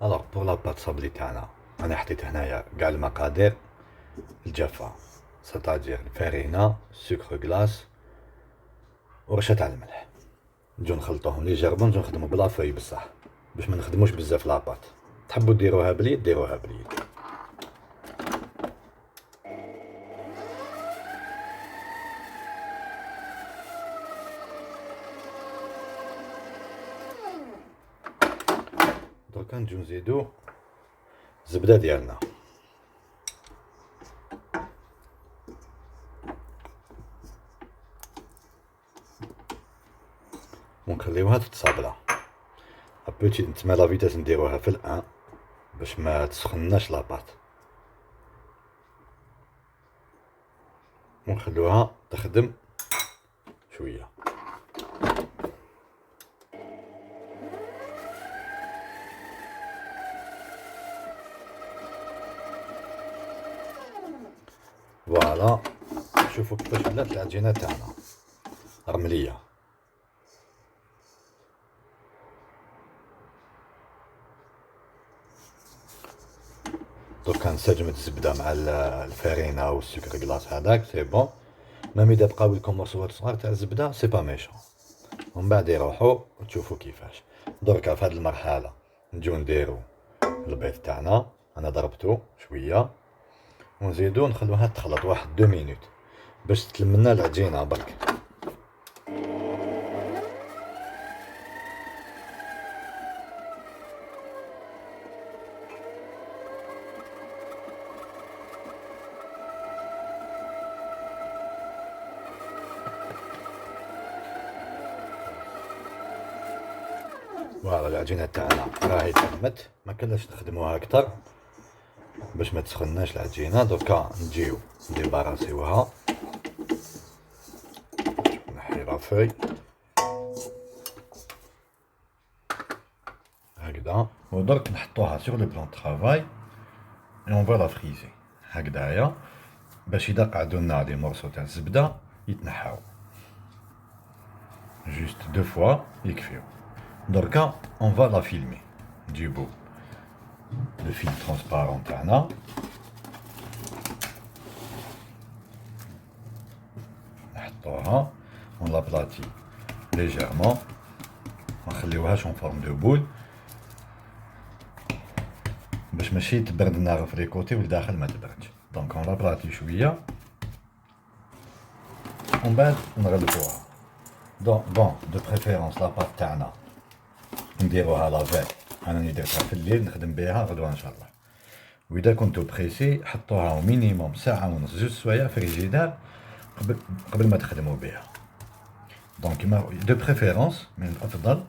الوغ بور لاباط صابلي تاعنا انا حطيت هنايا قاع المقادير الجافة، سيتادير الفارينة، السكر كلاص ورشة تاع الملح. نجو نخلطوهم ليجيرمون، نجو نخدمو بلا فوي بصح باش ما نخدموش بزاف لاباط. تحبوا ديروها باليد ديروها باليد. دركا نجو نزيدو الزبدة ديالنا، ونخليوها تتصابلا ابوتي. نتما لا فيتاس نديروها في الان باش ما تسخناش لاباط، ونخلوها تخدم شويه. فوالا شوفوا كيفاش ولات العجينه تاعنا رمليه. دوكا نسجمت الزبده مع الفارينه والسكر كلاص هذاك سي بون. ميم اذا بقاو لكم مرصوات صغار تاع الزبده سي با ميشون، ومن بعد يروحوا وتشوفوا كيفاش. دركا في هذه المرحله نجو نديرو البيض تاعنا، انا ضربتو شويه ونزيدو نخلوها تخلط واحد 2 مينوت باش تلمنا العجينه برك. فوالا العجينه تاعنا راهي تمت، ما كناش نخدموها اكثر باش ما تسخناش العجينه. دركا نجيو نديباراسيوها، نحي لافوي هكذا، ودرك نحطوها سور لو بلان طرافاي اي اون فوا لا فريزي هكذايا باش اذا قعدو لنا لي مورسو تاع الزبده يتنحاو جوست 2 فوا يكفيو. دركا اون فا لا فيلمي، نجيبو لو فيلم ترونسبارون تاعنا نحطوها اون لا بلاتي ليجيرمون، ما نخليوهاش اون فورم دو بول باش ماشي تبرد لنا في لي كوتي والداخل ما تبردش. دونك اون لا بلاتي شويه ومن بعد نغلفوها. دونك بون دو بريفيرونس لاباط تاعنا نديروها لا فيل، انا راني درتها في الليل نخدم بها غدوه ان شاء الله. واذا كنتو بريسي حطوها مينيموم ساعه ونص 2 سوايع في الفريجيدار قبل ما تخدموا بها. دونك دو بريفيرونس من الافضل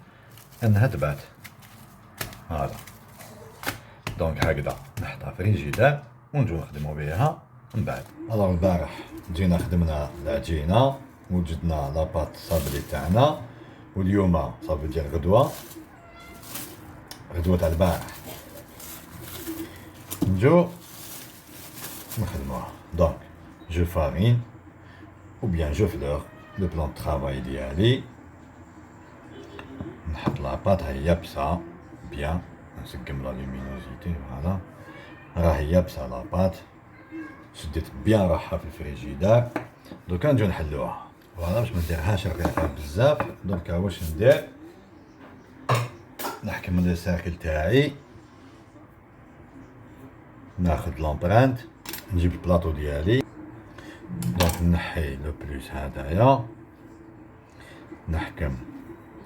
انها تبات. فوالا دونك هكذا نحطها في الفريجيدار ونجو نخدموا بها من بعد. الوغ البارح جينا خدمنا العجينه وجدنا لاباط صابلي تاعنا، واليوم صافي ديال غدوه تاع البارح نجو نخدموها. دونك جو فارين ou bien je fleur le plan de travail ديالي، نحط لاباط هاهي يابسة بيان، نسقم لا لومينوزيتي فوالا راهي يابسة لاباط، شديت بيان روحها في الفريجيدار. دوكا نجو نحلوها فوالا باش منديرهاش رقيقة بزاف. دركا واش ندير، نحكم لي سيركل تاعي، ناخد لومبرانت، نجيب البلاطو ديالي. دونك نحي لو بلوس هدايا، نحكم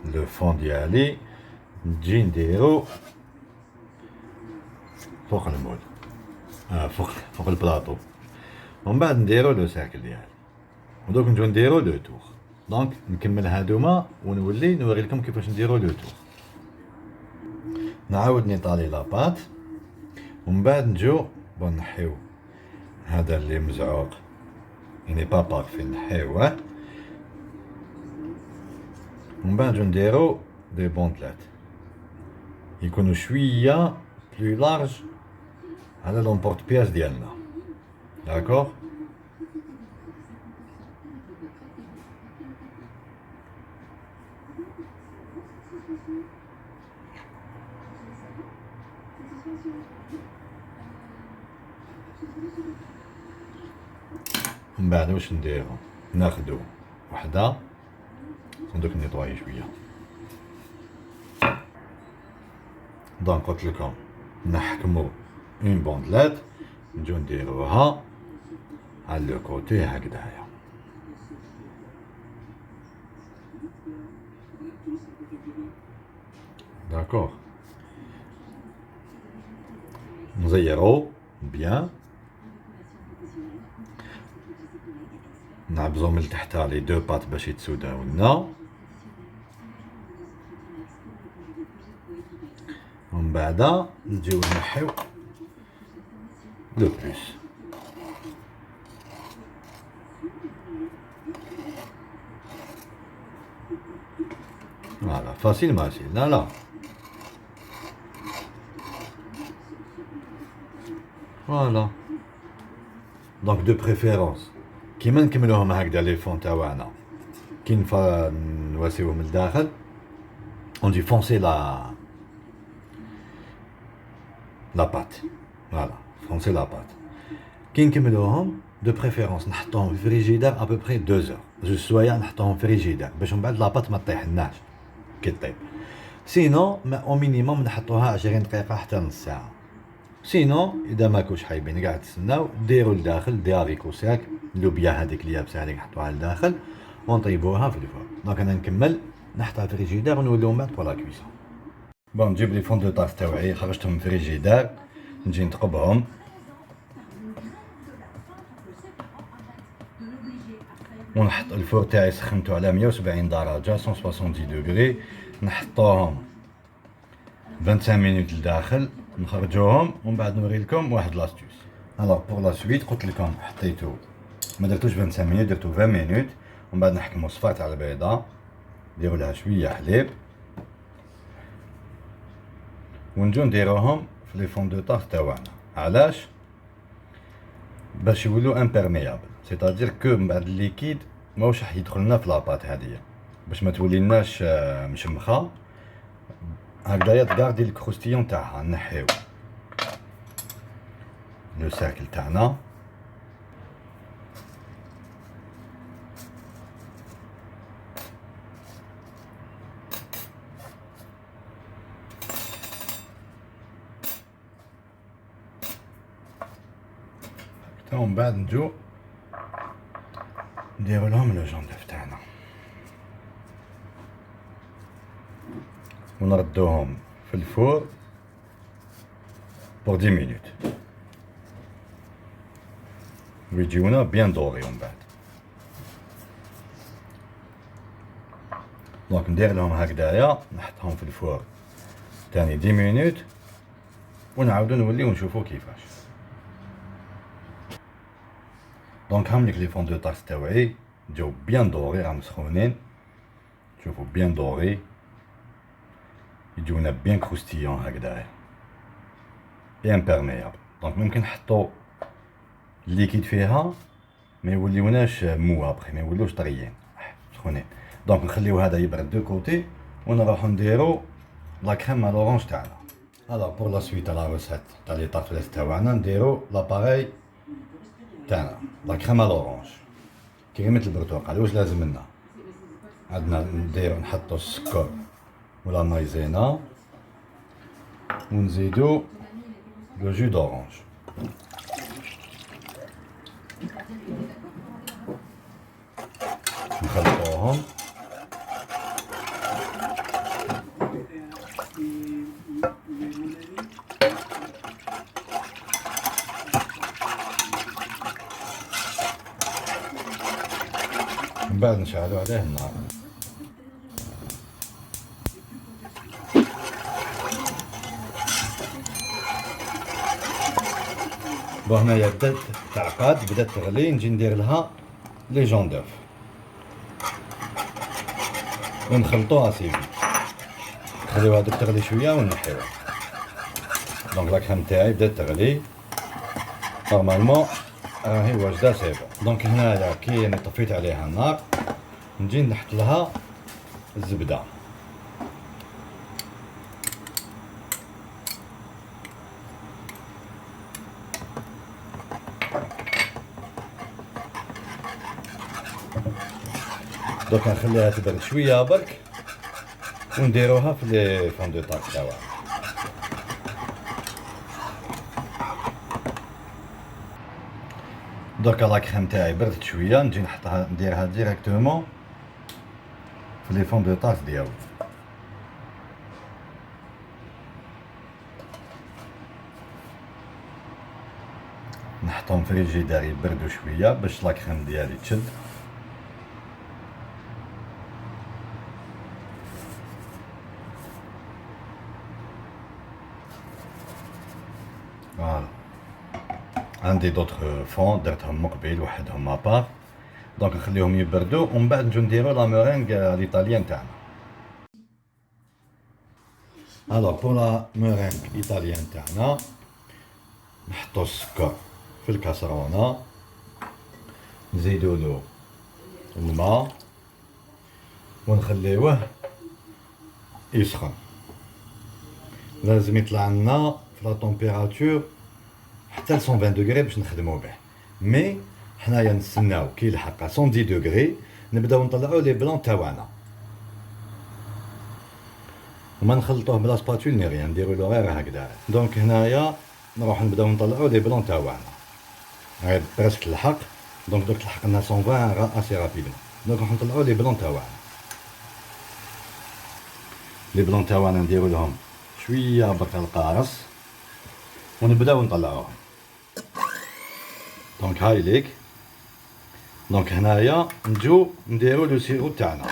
لو فون ديالي، نجي نديرو فوق المول فوق البلاطو، ومن بعد نديرو لو سيركل ديالي، ودوك نجو نديرو لو تور. دونك نكمل هادوما ونولي نوري لكم كيفاش نديرو لو تور. نعاود نيطالي لاباط ومن بعد نجو بون نحيو هذا اللي مزعوق ني با بارفي نحيوه، ومن بعد نجو نديرو دي بونطلات يكونوا شويه بلو لارج على لومبورت بياس ديالنا. داكوغ من بعد واش نديرو؟ ناخدو وحده صندوق نيطواي شويه. دونك قلت لكم نحكمو اون بوندلات، نجو نديروها على لو كوتي هكذايا. داكوغ، نزيرو بيان، نعبزو من تحتها لي دو بات باش يتسوداو لنا، ومن بعد نجيو نحيو لو بلوس. فوالا فاسيل ماسيل. لا فوالا. دونك دو بريفيرونس كيما نكملوهم هكذا لي فون تاوعنا، كي نواسيوهم لداخل اون دي فونسي لا بات. فوالا فونسي لا بات. كي نكملوهم دو بريفيرونس نحطوهم في فريجيدار ابوبري 2 زور، جوج سوايع نحطوهم في فريجيدار باش من بعد لاباط ما طيحناش كي طيب. سينو او مينيموم نحطوها 20 دقيقه حتى نص ساعه. سينو اذا ماكوش حايبين قاعد تسناو ديروا لداخل دي هاريكو ساك، اللوبيا هذيك اليابسه هذيك نحطوها لداخل ونطيبوها في الفرن. دونك انا نكمل نحطها في فريجيدار ونوليو من بعد بور لا كويسون. بون نجيب لي فون دو طاس تاوعي خرجتهم من فريجيدار، نجي نتقبهم ونحط الفور تاعي سخنتو على 170 درجه 170 دوغري، نحطوهم 25 مينوت لداخل، نخرجوهم ومن بعد نوري لكم واحد لاستيوس. الوغ بور لا سويت قلت لكم حطيتو ما درتوش 25 مينوت، درتو 20 مينوت، ومن بعد نحكمو صفار تاع البيضه، نديرو لها شويه حليب ونجو نديروهم في لي فون دو طاس تاوعنا. علاش؟ باش يولو امبيرميابل، سيتادير كو من بعد الليكيد ماهوش راح يدخل لنا في لاباط هذيا، باش ما توليناش مشمخه هكذايا، تقاردي الكروستيون تاعها. نحيو لو ساكل تاعنا، ومن بعد نجو نديرو لهم لو جوندوف تاعنا ونردوهم في الفور بور 10 مينوت ويجيونا بيان دوري. ومن بعد دونك ندير لهم هكذايا، نحطهم في الفور تاني 10 مينوت ونعاودو نوليو نشوفو كيفاش. دونك هامليك لي فون دو طاس تاوعي جاو بيان دوري، راهم سخونين، شوفو بيان دوري، يجونا بيان كروستيون هكذايا اي امبيرميابل. دونك ممكن نحطو الليكيد فيها ما يوليوناش مو ابخي، ما يولوش طريين سخونين. دونك نخليو هذا يبرد دو كوتي ونروحو نديرو لا كريم مع لورانج تاعنا. الوغ بور لا سويت لا روسيت تاع لي طارتليت تاعنا نديرو لاباري تاعنا لا كريم لورانج كريمة البرتقال. واش لازم لنا؟ عندنا نديرو نحطو السكر ولا مايزينا ونزيدو لو جو دورانج، نخلطوهم من بعد نشعلو عليه النار. بو هنايا بدات تعقد، بدات تغلي، نجي ندير لها لي جوندوف ونخلطوها سيفي، نخليوها دوك تغلي شويه ونحيوها. دونك لا كريم تاعي بدات تغلي نورمالمون راهي واجده سي بون. دونك هنايا كي انا طفيت عليها النار نجي نحط لها الزبده، دوك نخليها تبرد شويه برك ونديروها في لي فون دو طاك تاعنا. دوكا لا كريم تاعي بردت شويه، نجي نحطها نديرها ديريكتومون في لي فون دو طاك ديالو. نحطهم في الفريجيدار يبردوا شويه باش لا كريم ديالي تشد. فوالا عندي دوطخ فون درتهم مقبل وحدهم ابار، دونك نخليهم يبردوا ومن بعد نجو نديرو لا مورينغ ليطاليان تاعنا. الوغ بور لا مورينغ ايطاليان تاعنا نحطو السكر في الكاسرونه، نزيدولو الماء ونخليوه يسخن. لازم يطلع لنا في لا طومبيراتور حتى ل 120 دوغري باش نخدمو به، مي حنايا نستناو كي يلحق 110 دوغري نبداو نطلعو لي بلون تاعنا، وما نخلطوه بلا سباتول ني ريان، نديرولو غير هكذا. دونك هنايا نروح نبداو نطلعو لي بلون تاعنا، هاي برسك لحق. دونك دوك تلحق لنا 120 اسي رابيدمون. دونك نروح نطلعو لي بلون تاعنا. لي بلون تاعنا نديرولهم شويه برك القارص ونبداو نطلعوهم. دونك هاي ليك. دونك هنايا نجو نديرو لو سيرو تاعنا.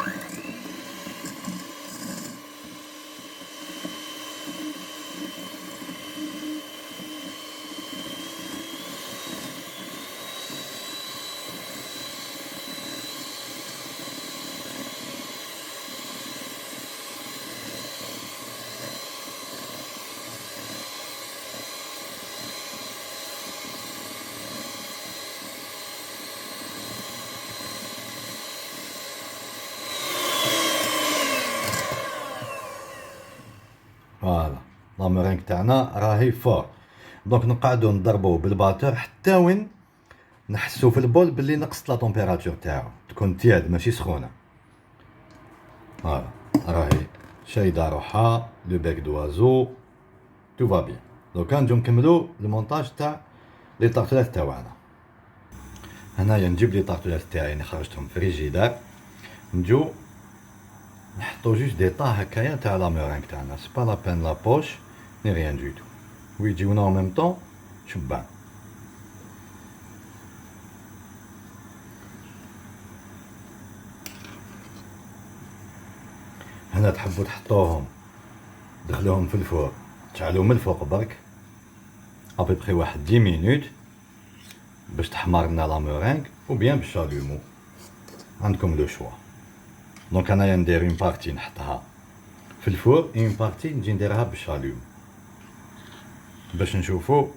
فوالا لا مورينغ تاعنا راهي فور. دونك نقعدو نضربو بالباتور حتى وين نحسو في البول بلي نقصت لا طومبيراتور تاعو، تكون تياد ماشي سخونه. فوالا راهي شايده روحها لو بيك دوازو تو فا بيان. دوكا نجو نكملو المونتاج تاع لي طارتلات تاعنا. هنايا نجيب لي طارتلات تاعي اللي خرجتهم في الفريجيدار، نجو نحطو جوج دي طا هكايا تاع لا مورينغ تاعنا، سي با لا بين لا بوش ني ريان دو تو، ويجيونا او ميم طون شبان. هنا تحبو تحطوهم دخلوهم في الفور، تشعلو من الفوق برك ابيبخي واحد 10 مينوت باش تحمر لنا لا مورينغ، او بيان بالشالومو، عندكم لو شوا. دونك انايا ندير اون بارتي نحطها في الفور، اون بارتي نجي نديرها بالشالوم باش نشوفو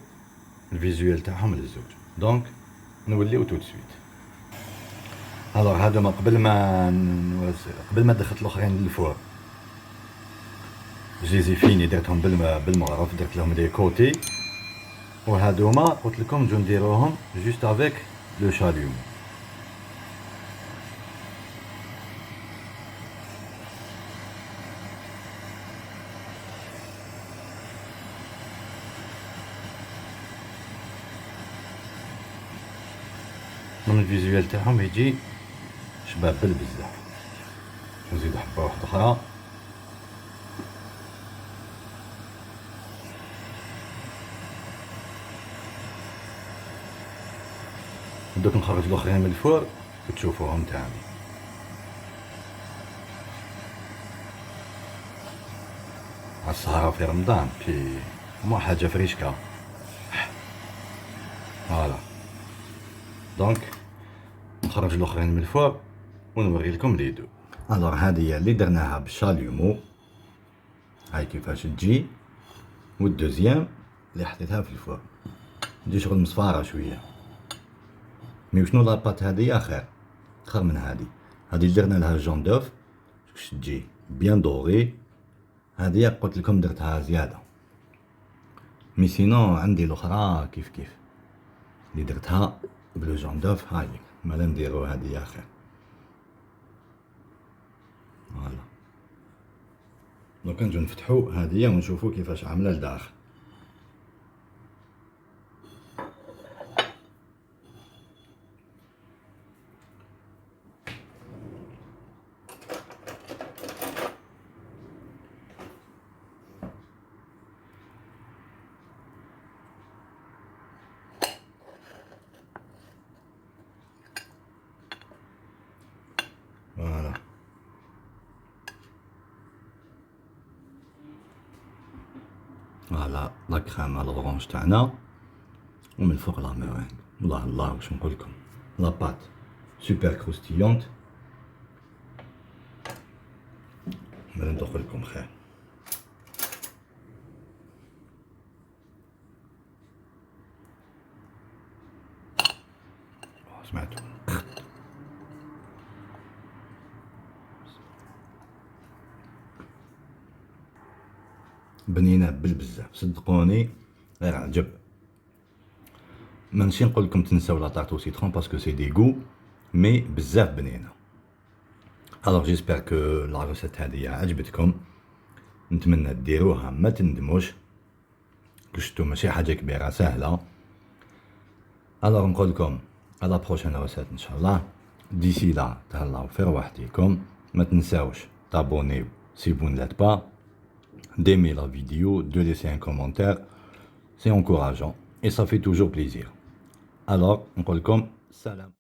الفيزوال تاعهم للزوج. دونك نوليو تو سويت. الوغ هادوما قبل ما دخلت الاخرين للفور جيزي فيني درتهم بالمغرف، درت لهم دي كوتي، وهادوما قلت لكم نجو نديروهم جوست افيك لو شالوم. من الفيزوال تاعهم يجي شباب بزاف. نزيد حبه واحده اخرى. دوك نخرج الاخرين من الفور وتشوفوهم تاني. السهرة في رمضان كي مو حاجة فريشكا. فوالا دونك نخرج الاخرين من الفور ونوري لكم لي دو. الوغ هادي هي اللي درناها بالشاليومو، هاي كيفاش تجي، والدوزيام اللي حطيتها في الفور تجي شغل مصفارة شوية. مي وشنو لاباط هادي خير من هادي اللي درنا لها جون دوف باش تجي بيان دوغي. هادي قلت لكم درتها زيادة، مي سينو عندي الاخرى كيف اللي درتها بلو جون دوف. هاي مالا نديرو هادي خير. فوالا. دوكا نجيو نفتحو هادية ونشوفو كيفاش عاملة لداخل. فوالا. فوالا لا كريم الأورانج تاعنا، ومن الفوق لا ميرينغ. الله الله واش نقولكم، لا بات سوبر كروستيونت. مالا ندوق لكم خير. سمعتو بنينة بالبزاف، صدقوني غير عجب. مانشي نقول لكم تنساو لا طارت او سيترون باسكو سي دي غو، مي بزاف بنينة. الوغ جيسبر كو لا روسيت هادية عجبتكم، نتمنى ديروها ما تندموش، كشتو ماشي حاجة كبيرة سهلة. الوغ نقول لكم على بروشين روسيت ان شاء الله. ديسي لا تهلاو في رواحتكم، ما تنساوش تابونيو si vous ne l'êtes pas, d'aimer la vidéo, de laisser un commentaire, c'est encourageant et ça fait toujours plaisir. Alors, on dit comme salam.